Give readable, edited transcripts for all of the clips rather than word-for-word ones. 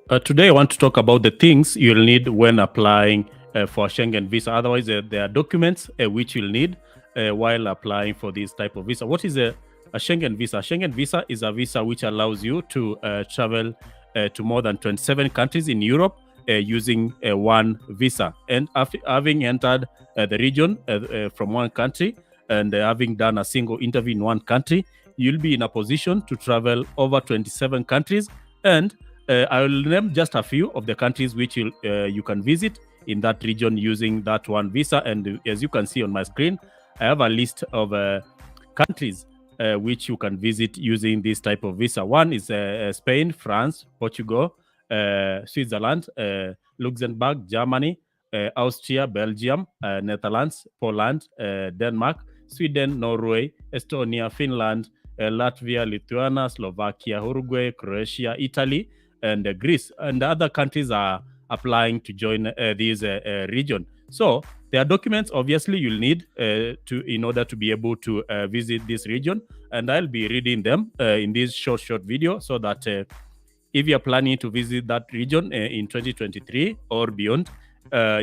Today, I want to talk about the things you'll need when applying for a Schengen visa. Otherwise, there are documents which you'll need while applying for this type of visa. What is a Schengen visa? A Schengen visa is a visa which allows you to travel to more than 27 countries in Europe using one visa. And after having entered the region from one country and having done a single interview in one country, you'll be in a position to travel over 27 countries. And I will name just a few of the countries which you can visit in that region using that one visa. And as you can see on my screen, I have a list of countries which you can visit using this type of visa. One is Spain, France, Portugal, Switzerland, Luxembourg, Germany, Austria, Belgium, Netherlands, Poland, Denmark, Sweden, Norway, Estonia, Finland, Latvia, Lithuania, Slovakia, Uruguay, Croatia, Italy, and Greece. And the other countries are applying to join this region. So there are documents, obviously, you'll need in order to be able to visit this region, and I'll be reading them in this short video, so that if you're planning to visit that region in 2023 or beyond,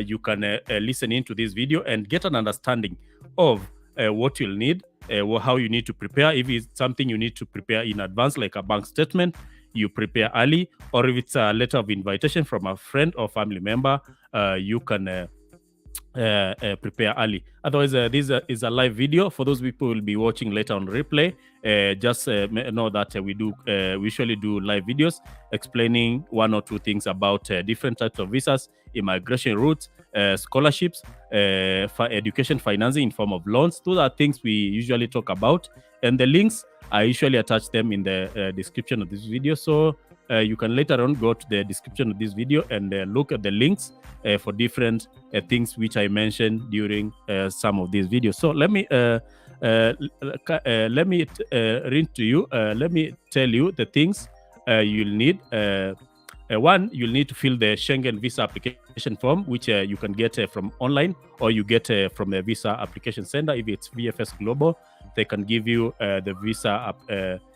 you can listen into this video and get an understanding of what you'll need, how you need to prepare. If it's something you need to prepare in advance, like a bank statement, you prepare early, or if it's a letter of invitation from a friend or family member, you can prepare early. Otherwise, this is a live video. For those people who will be watching later on replay, just know that we usually do live videos explaining one or two things about different types of visas, immigration routes, scholarships, education financing in form of loans. Those are things we usually talk about, and the links I usually attach them in the description of this video. So you can later on go to the description of this video and look at the links for different things which I mentioned during some of these videos. So let me read to you. Let me tell you the things you'll need. One, you'll need to fill the Schengen visa application form, which you can get from online, or you get from the visa application center. If it's VFS Global, they can give you the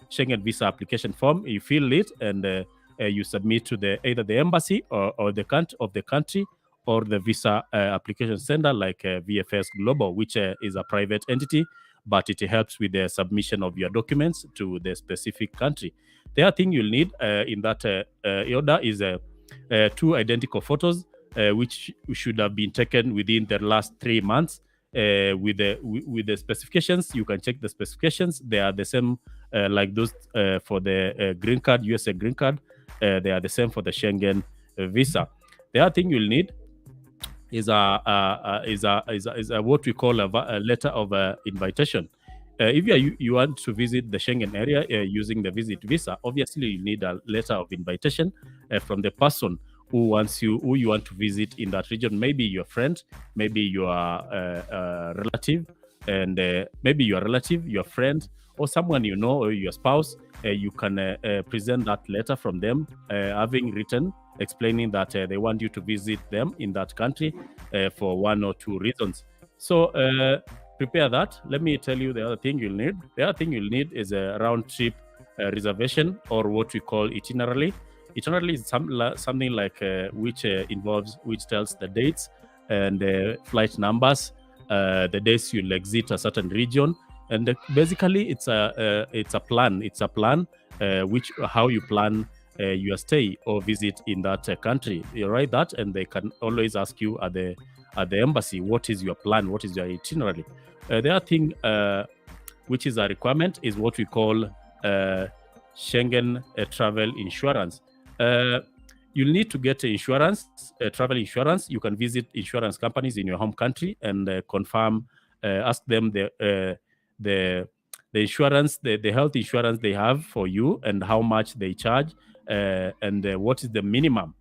Schengen visa application form. You fill it and you submit to either the embassy or the country, or the visa application center, like VFS Global, which is a private entity, but it helps with the submission of your documents to the specific country. The other thing you'll need in that order is 2 identical photos, which should have been taken within the last 3 months. With the specifications, you can check the specifications. They are the same like those for the green card, USA green card. They are the same for the Schengen visa. The other thing you'll need is a what we call a letter of invitation. If you want to visit the Schengen area using the visit visa, obviously you need a letter of invitation from the person who you want to visit in that region. Maybe your friend, maybe your relative, and maybe your relative, your friend, or someone you know, or your spouse. You can present that letter from them, having written explaining that they want you to visit them in that country for 1 or 2 reasons. So prepare that. Let me tell you the other thing you'll need. The other thing you'll need is a round trip reservation, or what we call itinerary. Itinerary is something like which tells the dates and the flight numbers, the days you'll exit a certain region, and basically it's a plan. It's a plan which how you plan your stay or visit in that country. You write that, and they can always ask you at the embassy, what is your plan, what is your itinerary. The other thing which is a requirement is what we call Schengen travel insurance. You'll need to get insurance, travel insurance. You can visit insurance companies in your home country and confirm, ask them the insurance, the health insurance they have for you, and how much they charge, and what is the minimum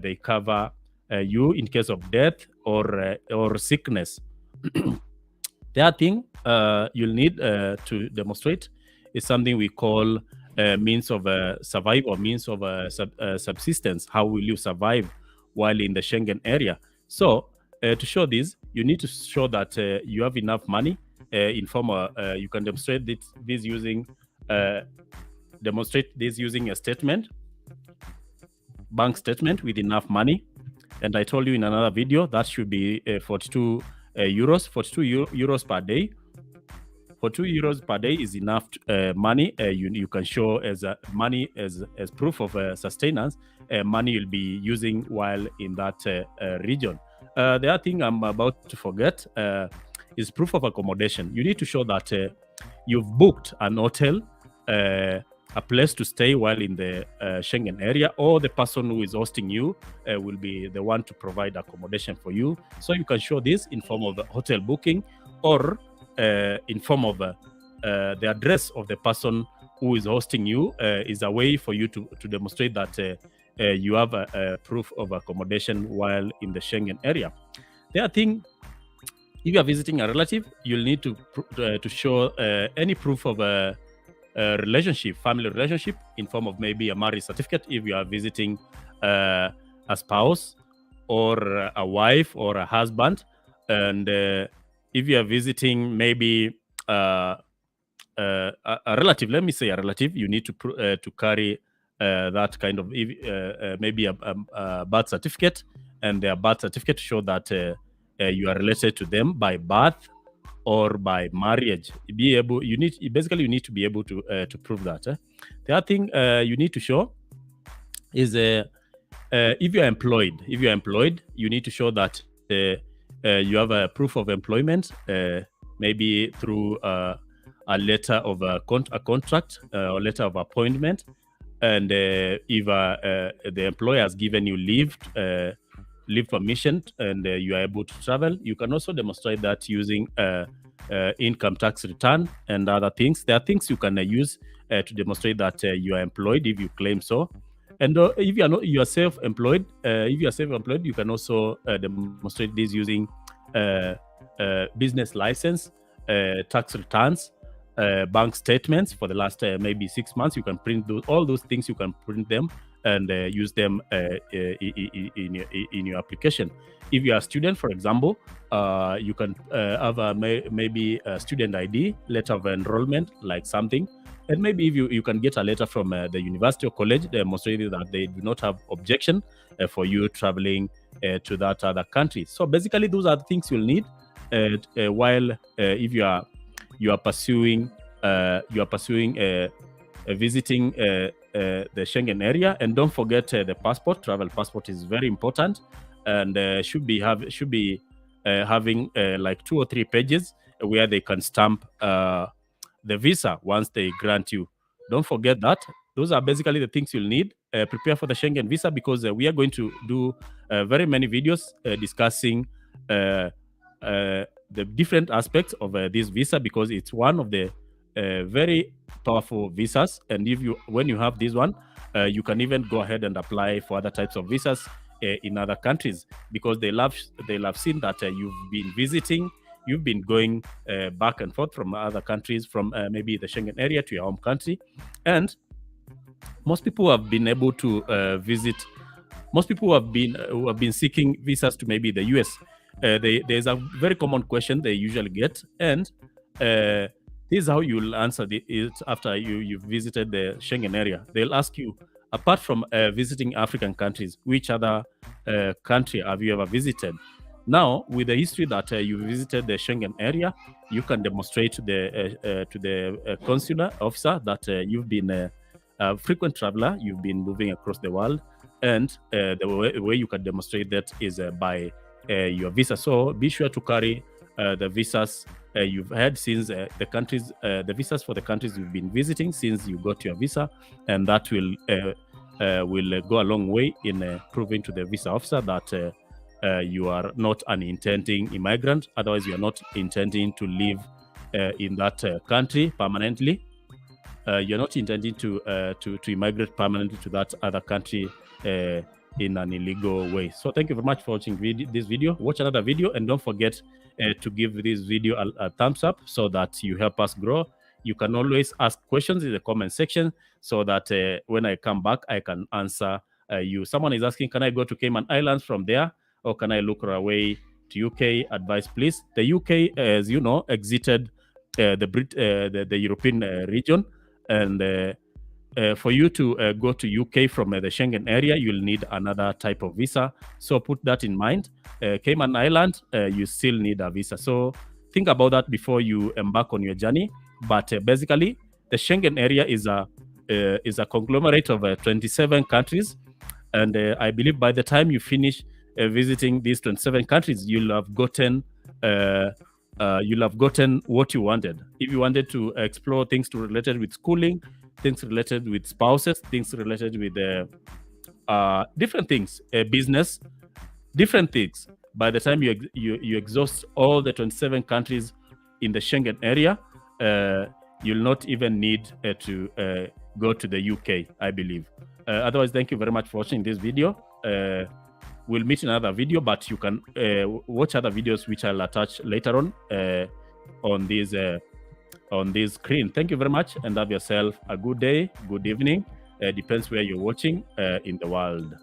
they cover you in case of death or sickness. The other thing you'll need to demonstrate is something we call means of survival, or means of subsistence. How will you survive while in the Schengen area? So to show this, you need to show that you have enough money in form of, you can demonstrate this using a statement. bank statement with enough money. And I told you in another video that should be 42 euros, 42 euros per day. For 2 euros per day is enough money. You can show as money as proof of sustenance. Money you'll be using while in that region. The other thing I'm about to forget is proof of accommodation. You need to show that you've booked an hotel, a place to stay while in the Schengen area, or the person who is hosting you will be the one to provide accommodation for you. So you can show this in form of a hotel booking, or in form of the address of the person who is hosting you is a way for you to demonstrate that you have a proof of accommodation while in the Schengen area. The other thing, if you are visiting a relative, you'll need to show any proof of a relationship, family relationship, in form of maybe a marriage certificate if you are visiting a spouse or a wife or a husband. And if you are visiting maybe a relative, let me say a relative, you need to carry that kind of maybe a birth certificate, and their birth certificate to show that you are related to them by birth or by marriage. You need to be able to prove that. The other thing you need to show is if you're employed. If you're employed, you need to show that you have a proof of employment, maybe through a letter of a contract or letter of appointment. And if the employer has given you leave permission and you are able to travel, you can also demonstrate that using income tax return and other things. There are things you can use to demonstrate that you are employed if you claim so. And if you are self-employed, you can also demonstrate this using business license, tax returns, bank statements for the last maybe 6 months. You can print all those things. You can print them and use them in your application. If you are a student, for example, you can have maybe a student ID, letter of enrollment, like something. And maybe if you can get a letter from the university or college demonstrating that they do not have objection for you traveling to that other country. So basically, those are the things you'll need while if you are pursuing visiting the Schengen area. And don't forget the passport. Travel passport is very important, and should be having like 2 or 3 pages where they can stamp the visa once they grant you. Don't forget that. Those are basically the things you'll need. Prepare for the Schengen visa, because we are going to do very many videos discussing the different aspects of this visa, because it's one of the very powerful visas. And when you have this one, you can even go ahead and apply for other types of visas in other countries, because they'll have seen that you've been visiting. You've been going back and forth from other countries, from maybe the Schengen area to your home country. And most people have been able to visit. Most people who have been seeking visas to maybe the US. There's a very common question they usually get, and this is how you'll answer it after you've visited the Schengen area. They'll ask you, apart from visiting African countries, which other country have you ever visited? Now, with the history that you visited the Schengen area, you can demonstrate to the consular officer that you've been a frequent traveler. You've been moving across the world, and the way you can demonstrate that is by your visa. So be sure to carry the visas you've had since the visas for the countries you've been visiting since you got your visa, and that will go a long way in proving to the visa officer that you are not an intending immigrant. Otherwise, you are not intending to live in that country permanently. You're not intending to immigrate permanently to that other country in an illegal way. So thank you very much for watching this video. Watch another video, and don't forget to give this video a thumbs up so that you help us grow. You can always ask questions in the comment section so that when I come back, I can answer you. Someone is asking, can I go to Cayman Islands from there, or can I look our way to UK? Advice, please. The UK, as you know, exited the European region, and for you to go to UK from the Schengen area, you'll need another type of visa. So put that in mind. Cayman Island, you still need a visa. So think about that before you embark on your journey. But basically, the Schengen area is a conglomerate of 27 countries, and I believe by the time you finish visiting these 27 countries, you'll have gotten what you wanted. If you wanted to explore things related with schooling, things related with spouses, things related with different things, business, different things. By the time you exhaust all the 27 countries in the Schengen area, you'll not even need to go to the UK, I believe. Otherwise, thank you very much for watching this video. We'll meet in another video, but you can watch other videos which I'll attach later on this screen. Thank you very much, and have yourself a good day, good evening. Depends where you're watching in the world.